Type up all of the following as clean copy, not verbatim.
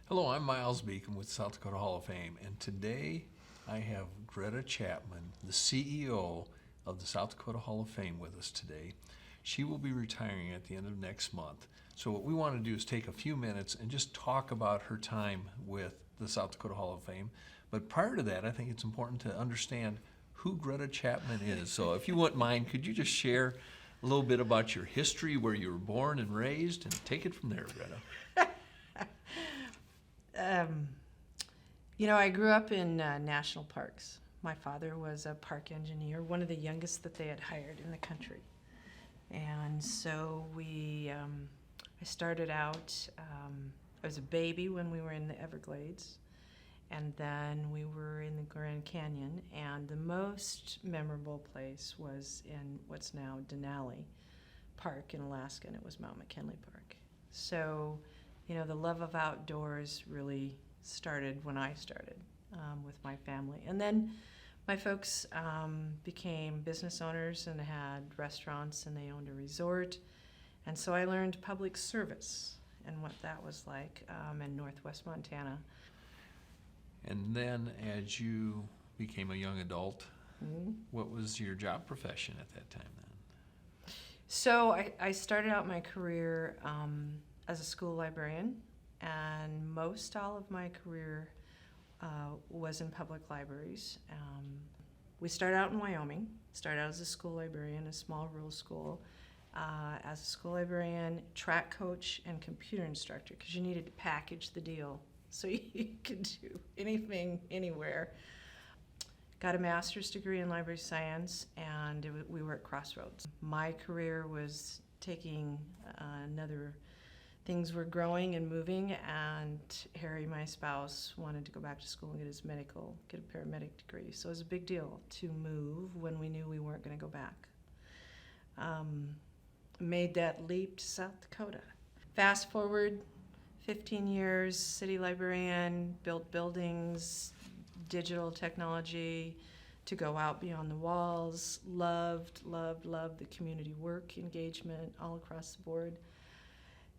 Hello, I'm Miles Beacom with South Dakota Hall of Fame, and today I have Greta Chapman, the CEO of the South Dakota Hall of Fame, with us today. She will be retiring at the end of next month. So what we want to do is take a few minutes and just talk about her time with the South Dakota Hall of Fame. But prior to that, I think it's important to understand who Greta Chapman is. So if you wouldn't mind, could you just share a little bit about your history, where you were born and raised, and take it from there, Greta? I grew up in national parks. My father was a park engineer, one of the youngest that they had hired in the country. And so I started out, I was a baby when we were in the Everglades, and then we were in the Grand Canyon, and the most memorable place was in what's now Denali Park in Alaska, and it was Mount McKinley Park. So, the love of outdoors really started when I started with my family. And then my folks became business owners and had restaurants, and they owned a resort. And so I learned public service and what that was like in Northwest Montana. And then as you became a young adult, what was your job profession at that time then? So I started out my career as a school librarian, and most all of my career was in public libraries. We started out in Wyoming, started out as a school librarian, a small rural school, as a school librarian, track coach, and computer instructor, because you needed to package the deal so you could do anything, anywhere. Got a master's degree in library science, and we were at Crossroads. My career was taking things were growing and moving, and Harry, my spouse, wanted to go back to school and get a paramedic degree. So it was a big deal to move when we knew we weren't going to go back. Made that leap to South Dakota. Fast forward 15 years, city librarian, built buildings, digital technology to go out beyond the walls, loved the community work engagement all across the board.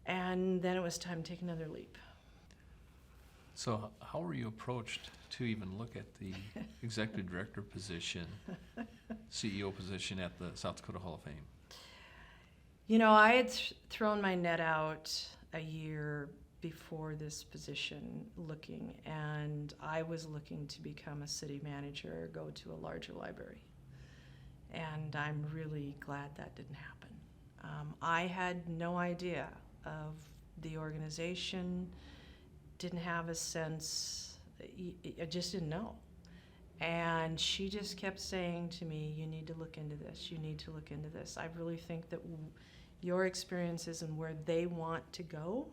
And then it was time to take another leap. So how were you approached to even look at the executive director position, CEO position at the South Dakota Hall of Fame? I had thrown my net out a year before this position looking, and I was looking to become a city manager, go to a larger library. And I'm really glad that didn't happen. I had no idea of the organization, didn't have a sense, I just didn't know. And she just kept saying to me, you need to look into this, you need to look into this. I really think that your experiences and where they want to go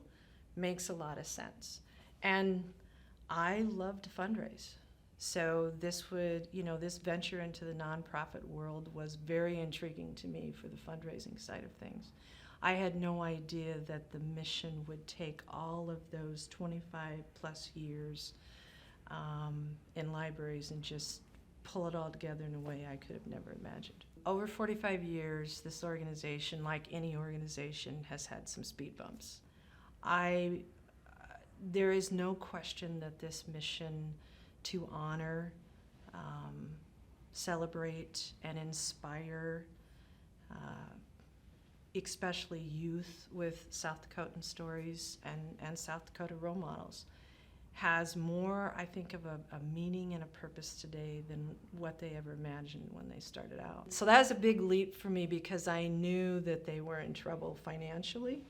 makes a lot of sense. And I love to fundraise. So this venture into the nonprofit world was very intriguing to me for the fundraising side of things. I had no idea that the mission would take all of those 25 plus years in libraries and just pull it all together in a way I could have never imagined. Over 45 years, this organization, like any organization, has had some speed bumps. There is no question that this mission to honor, celebrate, and inspire especially youth with South Dakotan stories and South Dakota role models has more, I think, of a meaning and a purpose today than what they ever imagined when they started out. So that was a big leap for me because I knew that they were in trouble financially,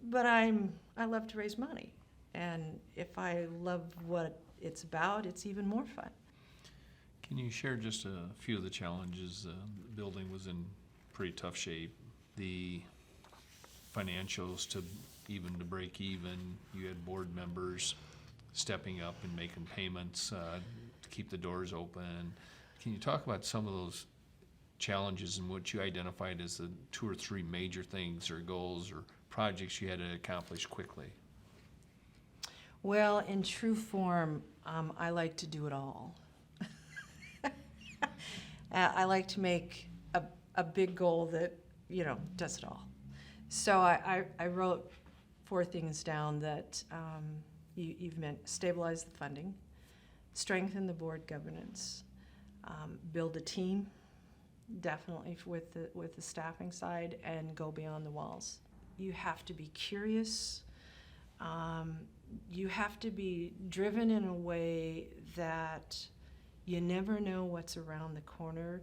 but I love to raise money. And if I love what it's about, it's even more fun. Can you share just a few of the challenges? The building was in pretty tough shape. The financials to break even, you had board members stepping up and making payments to keep the doors open. Can you talk about some of those challenges and what you identified as the 2 or 3 major things or goals or projects you had to accomplish quickly? Well, in true form, I like to do it all. I like to make a big goal that, does it all. So I wrote 4 things down that you've meant stabilize the funding, strengthen the board governance, build a team, definitely with the staffing side, and go beyond the walls. You have to be curious. You have to be driven in a way that you never know what's around the corner,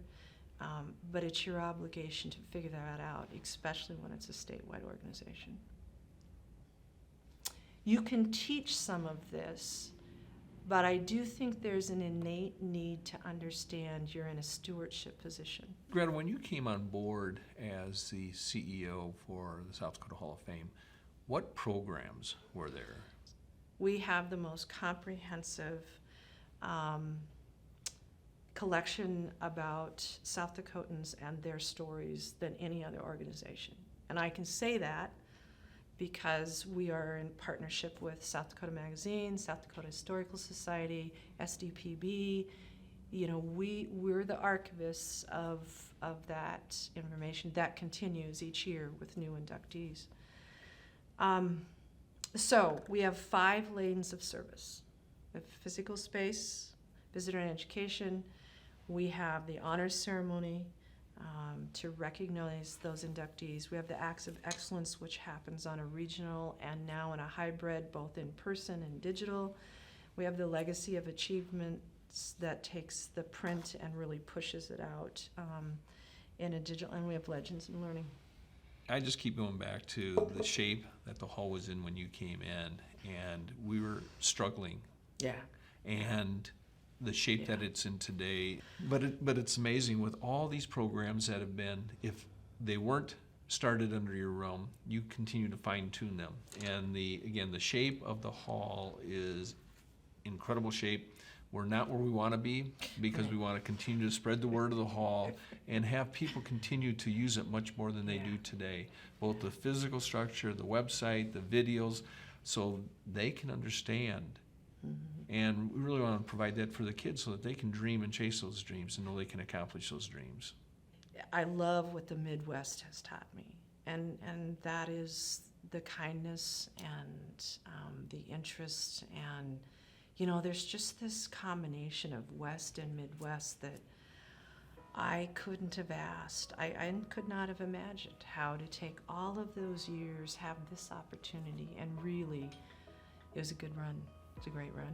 but it's your obligation to figure that out, especially when it's a statewide organization. You can teach some of this, but I do think there's an innate need to understand you're in a stewardship position. Greta, when you came on board as the CEO for the South Dakota Hall of Fame, what programs were there? We have the most comprehensive collection about South Dakotans and their stories than any other organization. And I can say that because we are in partnership with South Dakota Magazine, South Dakota Historical Society, SDPB. You know, we're the archivists of that information. That continues each year with new inductees. So we have 5 lanes of service. We have physical space, visitor and education. We have the honors ceremony to recognize those inductees. We have the Acts of Excellence, which happens on a regional and now in a hybrid, both in person and digital. We have the Legacy of Achievements that takes the print and really pushes it out in a digital, and we have Legends in Learning. I just keep going back to the shape that the hall was in when you came in, and we were struggling. Yeah. And the shape that it's in today. But it's amazing with all these programs that have been, if they weren't started under your realm, you continue to fine tune them. And the shape of the hall is incredible shape. We're not where we want to be because we want to continue to spread the word of the hall and have people continue to use it much more than they do today. Both the physical structure, the website, the videos, so they can understand. And we really want to provide that for the kids so that they can dream and chase those dreams and know they can accomplish those dreams. I love what the Midwest has taught me, and that is the kindness and the interest, and you know, there's just this combination of West and Midwest that I couldn't have asked. I could not have imagined how to take all of those years, have this opportunity, and really, it was a good run. It's a great run.